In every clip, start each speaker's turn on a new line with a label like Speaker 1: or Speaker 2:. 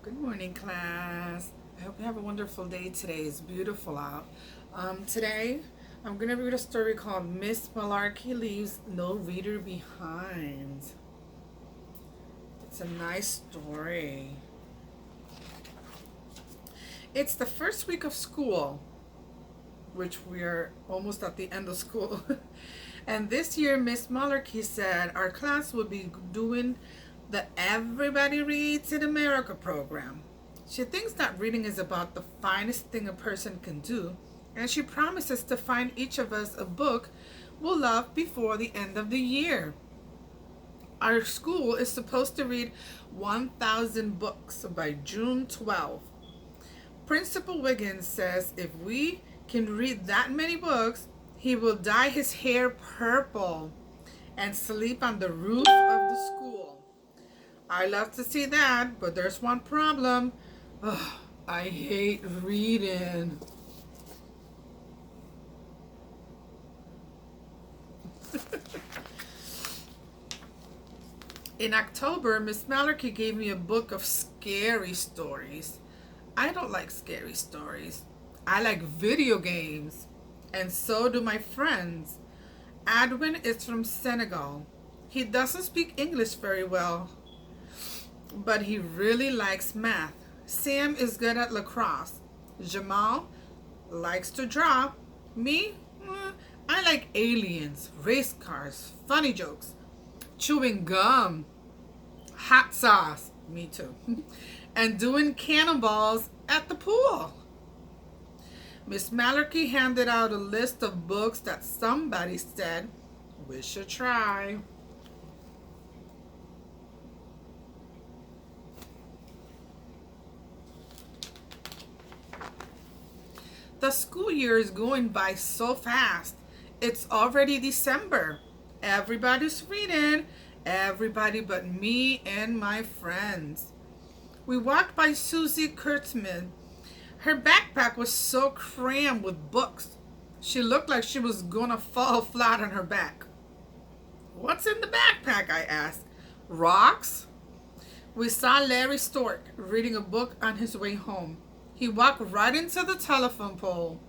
Speaker 1: Good morning, class. I hope you have a wonderful day today. It's beautiful out. Today, I'm going to read a story called Miss Malarkey Leaves No Reader Behind. It's a nice story. It's the first week of school, which we're almost at the end of school. And this year, Miss Malarkey said our class would be doing the Everybody Reads in America program. She thinks that reading is about the finest thing a person can do, and she promises to find each of us a book we'll love before the end of the year. Our school is supposed to read 1,000 books by June 12th. Principal Wiggins says if we can read that many books, he will dye his hair purple and sleep on the roof of the school. I love to see that, but there's one problem. Ugh, I hate reading. In October, Miss Malarkey gave me a book of scary stories. I don't like scary stories. I like video games, and so do my friends. Adwin is from Senegal. He doesn't speak English very well, but he really likes math. Sam is good at lacrosse. Jamal likes to draw. Me, I like aliens, race cars, funny jokes, chewing gum, hot sauce. Me too. And doing cannonballs at the pool. Miss Malarkey handed out a list of books that somebody said we should try. The school year is going by so fast. It's already December. Everybody's reading. Everybody but me and my friends. We walked by Susie Kurtzman. Her backpack was so crammed with books. She looked like she was gonna fall flat on her back. What's in the backpack? I asked. Rocks? We saw Larry Stork reading a book on his way home. He walked right into the telephone pole.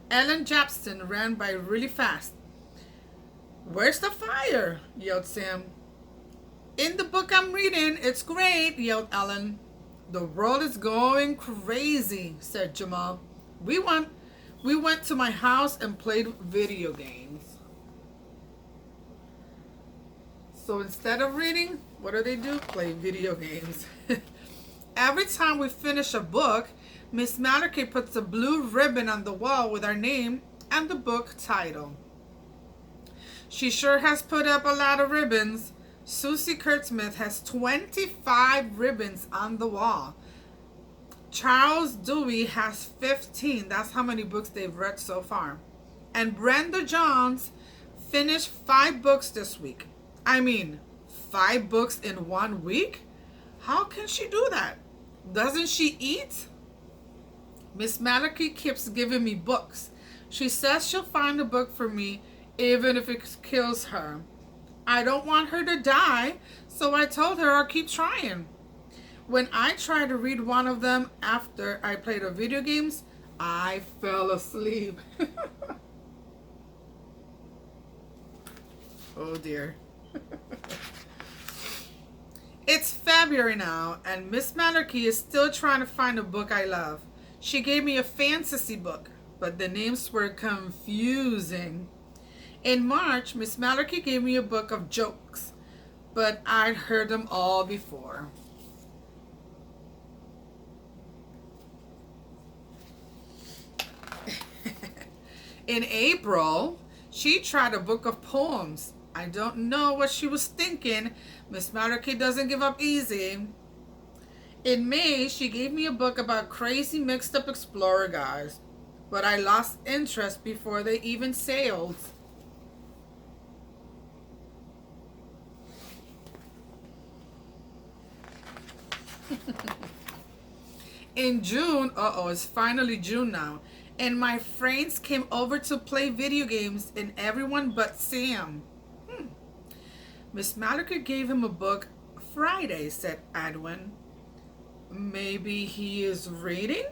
Speaker 1: Ellen Japston ran by really fast. Where's the fire? Yelled Sam. In the book I'm reading. It's great, yelled Ellen. The world is going crazy, said Jamal. We went to my house and played video games. So instead of reading, what do? Play video games. Every time we finish a book, Miss Malarkey puts a blue ribbon on the wall with our name and the book title. She sure has put up a lot of ribbons. Susie Kurtzman has 25 ribbons on the wall. Charles Dewey has 15. That's how many books they've read so far. And Brenda Jones finished 5 books this week. I mean, 5 books in 1 week? How can she do that? Doesn't she eat? Miss Malarkey keeps giving me books. She says she'll find a book for me even if it kills her. I don't want her to die, so I told her I'll keep trying. When I tried to read one of them after I played video games, I fell asleep. Oh dear. It's February now, and Miss Malarkey is still trying to find a book I love. She gave me a fantasy book, but the names were confusing. In March, Miss Malarkey gave me a book of jokes, but I'd heard them all before. In April, she tried a book of poems. I don't know what she was thinking. Miss Malarkey doesn't give up easy. In May, she gave me a book about crazy mixed up explorer guys, but I lost interest before they even sailed. In June, it's finally June now, and my friends came over to play video games, and everyone but Sam. Miss Malarkey gave him a book Friday, said Adwin. Maybe he is reading?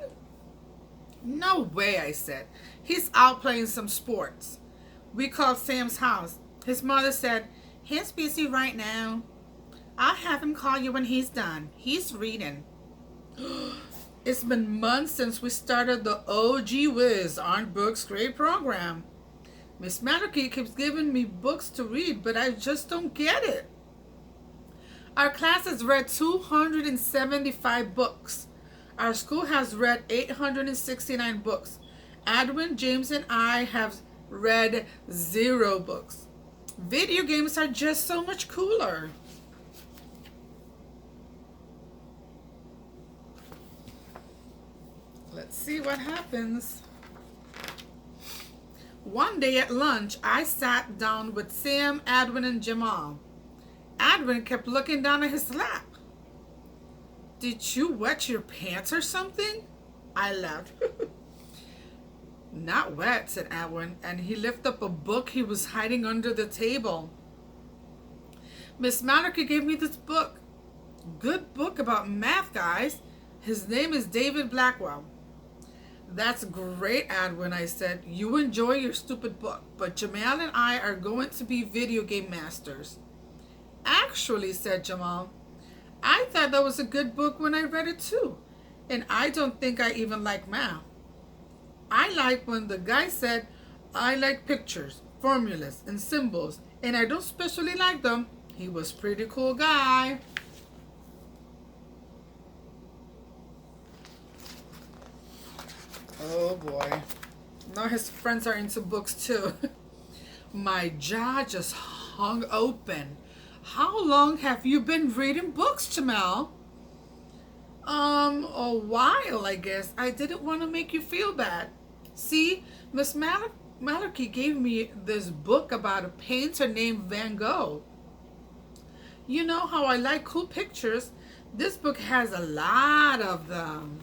Speaker 1: No way, I said. He's out playing some sports. We called Sam's house. His mother said, he's busy right now. I'll have him call you when he's done. He's reading. It's been months since we started the OG Whiz Aren't Books Great program. Miss Malarkey keeps giving me books to read, but I just don't get it. Our class has read 275 books. Our school has read 869 books. Edwin, James, and I have read 0 books. Video games are just so much cooler. Let's see what happens. One day at lunch, I sat down with Sam, Edwin, and Jamal. Edwin kept looking down at his lap. Did you wet your pants or something? I laughed. Not wet, said Edwin, and he lifted up a book he was hiding under the table. Miss Malarkey gave me this book. Good book about math, guys. His name is David Blackwell. That's great, Edwin, I said. You enjoy your stupid book, but Jamal and I are going to be video game masters. Actually, said Jamal, I thought that was a good book when I read it too, and I don't think I even like math. I like when the guy said, I like pictures, formulas, and symbols, and I don't especially like them. He was a pretty cool guy. Oh boy. Now his friends are into books too. My jaw just hung open. How long have you been reading books, Jamal? A while, I guess. I didn't want to make you feel bad. See, Miss Malarkey gave me this book about a painter named Van Gogh. You know how I like cool pictures. This book has a lot of them.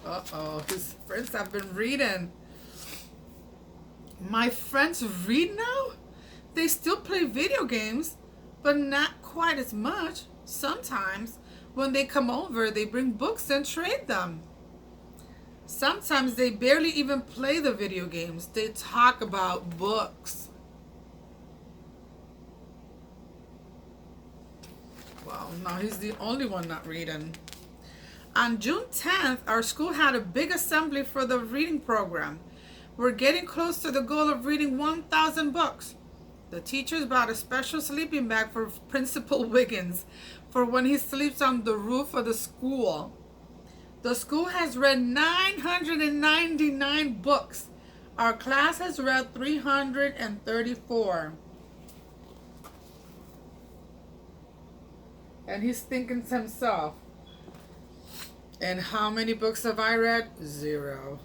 Speaker 1: Uh-oh, his friends have been reading. My friends read now? They still play video games, but not quite as much. Sometimes, when they come over, they bring books and trade them. Sometimes they barely even play the video games. They talk about books. Wow, now he's the only one not reading. On June 10th, our school had a big assembly for the reading program. We're getting close to the goal of reading 1,000 books. The teachers bought a special sleeping bag for Principal Wiggins for when he sleeps on the roof of the school. The school has read 999 books. Our class has read 334. And he's thinking to himself, and how many books have I read? 0.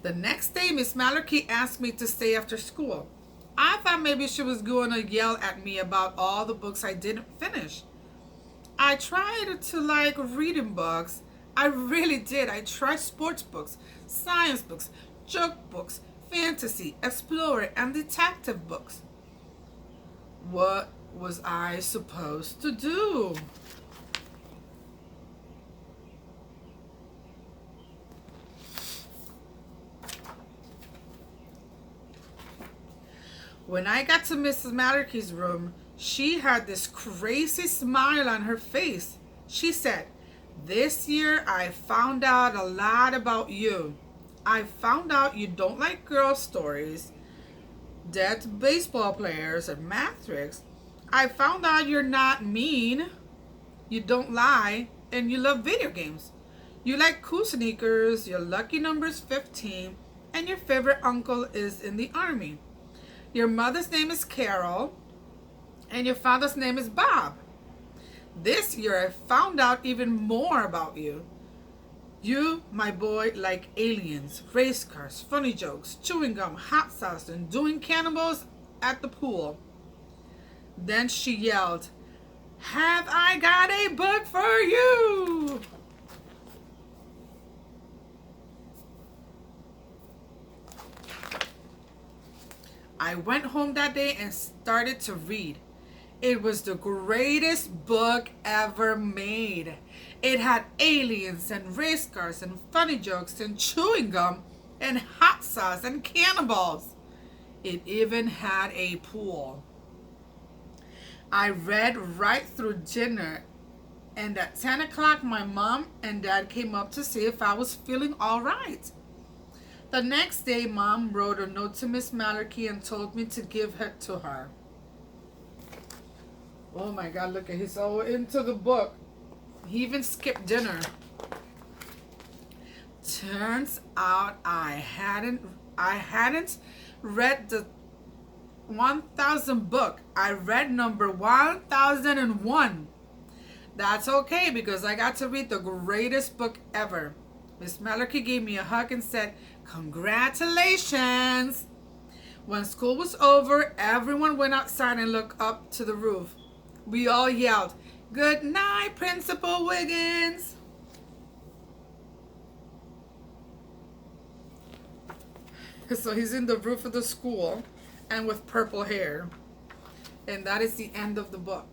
Speaker 1: The next day, Miss Malarkey asked me to stay after school. I thought maybe she was going to yell at me about all the books I didn't finish. I tried to like reading books. I really did. I tried sports books, science books, joke books, fantasy, explorer, and detective books. What was I supposed to do? When I got to Mrs. Malarkey's room, she had this crazy smile on her face. She said, "This year I found out a lot about you. I found out you don't like girl stories, dead baseball players, and math tricks. I found out you're not mean, you don't lie, and you love video games. You like cool sneakers, your lucky number's 15, and your favorite uncle is in the army. Your mother's name is Carol, and your father's name is Bob. This year I found out even more about you. You, my boy, like aliens, race cars, funny jokes, chewing gum, hot sauce, and doing cannibals at the pool." Then she yelled, "Have I got a book for you?" I went home that day and started to read. It was the greatest book ever made. It had aliens and race cars and funny jokes and chewing gum and hot sauce and cannonballs. It even had a pool. I read right through dinner, and at 10 o'clock, my mom and dad came up to see if I was feeling all right. The next day, Mom wrote a note to Miss Malarkey and told me to give it to her. Oh my God, look at, he's so into the book. He even skipped dinner. Turns out I hadn't read the 1000 book. I read number 1001. That's okay because I got to read the greatest book ever. Miss Malarkey gave me a hug and said, "Congratulations." When school was over, everyone went outside and looked up to the roof. We all yelled, "Good night, Principal Wiggins." So he's in the roof of the school and with purple hair. And that is the end of the book.